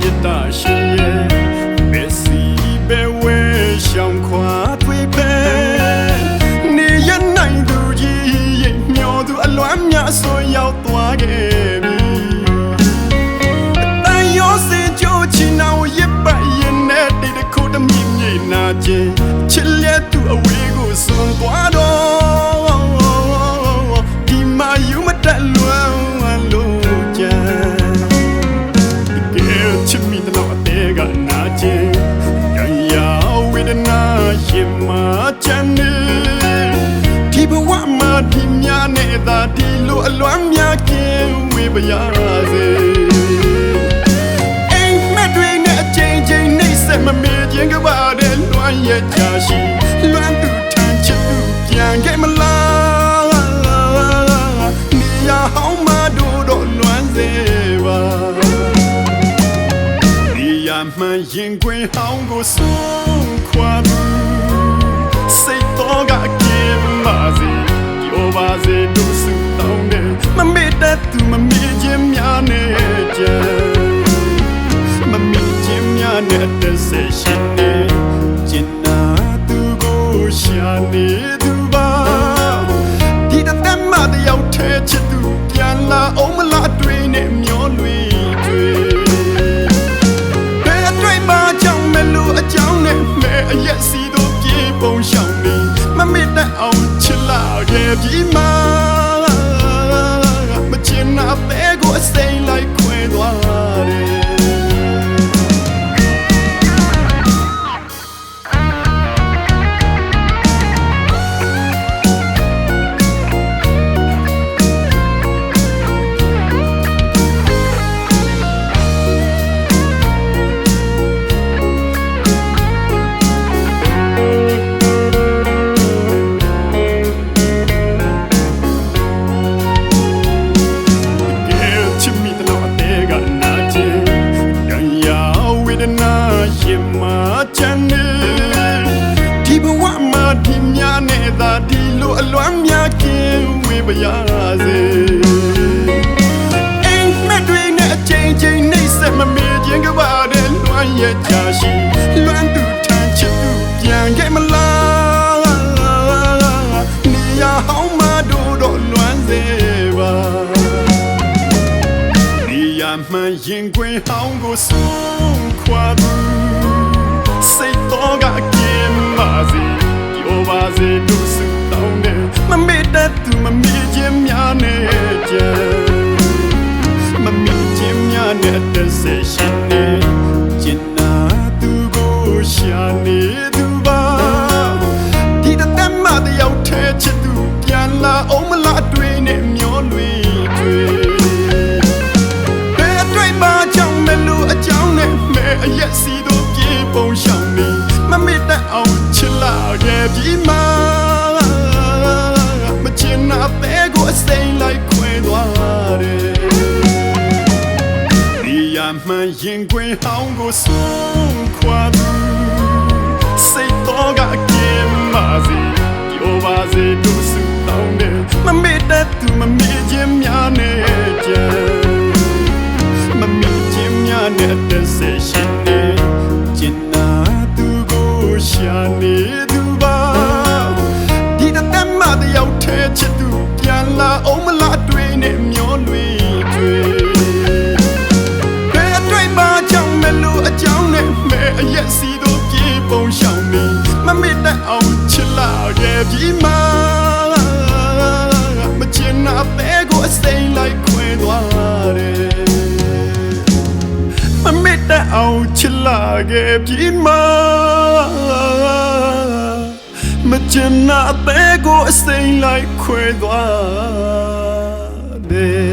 မြတ်တာရှင်ရဲ့မက်ဆီပဲဝဲရှောင်းခွာတွေ့ပဲနေရနိုင်သူကြီးရဲ့မျောသူအလွမ်းများဆိုရောက်သွားခဲ့ပြီအတန်ရောစင်ကြိုးချီနောင်ရပတ်ရင်နဲ့တိတ်တခုတမြင့်မြင့်နာခြင်းချစ်လက်သူအဝေးကိုစွန်သွားတော့ဒီမှာယူမတက်လွမ်းလို့ကြကဲချစ်မိတဲ့အသေးကနာခြင်းရံရဝေဒနာရင်မှာချမ်းနေဒီဘဝမှာဒီများနဲ့သာဒီလိုအလွမ်းများကင်းဝေးပါရစေအိမ်မက်တွေနဲ့အချိန်ချင်းနှိမ့်ဆက်မမေ့ခြင်းကပါတဲ့လွမ်းရဲ့ချာရှိလွမ်းသူထမ်းချစ်သူပြန်ခဲ့မလားနေရဟောင်းမတို့တော့လွမ်းစေပါဒီရမှန်ရင်ခွင်ဟောင်းကိုဆုံးခွာစိတ်တော်ကကင်းပါစေပြောပါစေတို့စုတောင်းတယ်မမေ့တတ်သူမမေ့ခြင်းများနဲ့ကြံမမေ့ခြင်းများနဲ့တစ်ဆက်ရှိနေကျင်နာသူကိုရှာနေသူပါဒီတသက်မှတယောက်ထဲချစ်သူပြန်လာအောင်မလားတွေးနဲ့မျောလွေတွေ့ဘယ်အတွေ့ပါကြောင့်မလို့အကြောင်းနဲ့မဲအရက်စီတို့ပြေပုံရှောင်နေမမေ့တတ်အောင်ချစ်လာခဲ့ပြီမှာမချင်နာတဲ့ကိုအစိမ်းလိုက်ခွဲသွားတယ်ရင်မှာချမ်းနေဒီဘဝမှာဒီများနဲ့သာဒီလိုအလွမ်းများကင်းဝေးပါရစေအိမ်မက်တွေနဲ့အချိန်ချင်းနှိမ့်ဆက်မမေ့ခြင်းကပါတဲ့လွမ်းရဲ့ချာရှိလွမ်းသူထမ်းချစ်သူပြန်ခဲ့မလားနေရဟောင်းမတို့တော့လွမ်းစေပါနေရမှန်ရင်ခွင်ဟောင်းကိုဆုံးခွာစိတ်တော်ကကင်းပါစေပြောပါစေတို့စုတောင်းတယ်မမေ့တတ်သူမမေ့ခြင်းများနဲ့ကြံမမေ့ခြင်းများနဲ့တစ်ဆက်ရှိနေကျင်နာသူကိုရှာနေသူပါဒီတသက်မှတယောက်ထဲချစ်သူပြန်လာအောင်မလားတွေးနဲ့မျောလွေတွေ့ဘယ်အတွေ့ပါကြောင့်မလို့အကြောင်းနဲ့မဲအရက်စီတို့ပြေပုံရှောင်နေမမေ့တတ်အောင်ချစ်လာခဲ့ပြီမှာမချင်နာတဲ့ကိုအစိမ်းလိုက်ခွဲသွားတယ်ဒီရမှန်ရင်ခွင်ဟောင်းကိုဆုံးခွာစိတ်တော်ကကင်းပါစေပြောပါစေတို့စုတောင်းတယ်မမေ့တတ်သူမမေ့ခြင်းများနဲ့ကြံမမေ့ခြင်းများနဲ့တစ်ဆက်ရှိနေကျင်နာသူကိုရှာနေသူပါဒီတသက်မှတယောက်ထဲချစ်သူပြန်လာအောင်မလားတွေးနဲ့မျောလွေတွေ့ဘယ်အတွေ့ပါကြောင့်မလို့အကြောင်းနဲ့မဲအရက်စီတို့ပြေပုံရှောင်နေမမေ့တတ်အောင်ချစ်လာခဲ့ပြီမှာမချင်နာတဲ့ကိုအစိမ်းလိုက်ခွဲသွားတယ်မမေ့တတ်အောင်ချစ်လာခဲ့ပြီမှာမချင်နာတဲ့ကိုအစိမ်းလိုက်ခွဲသွားတယ်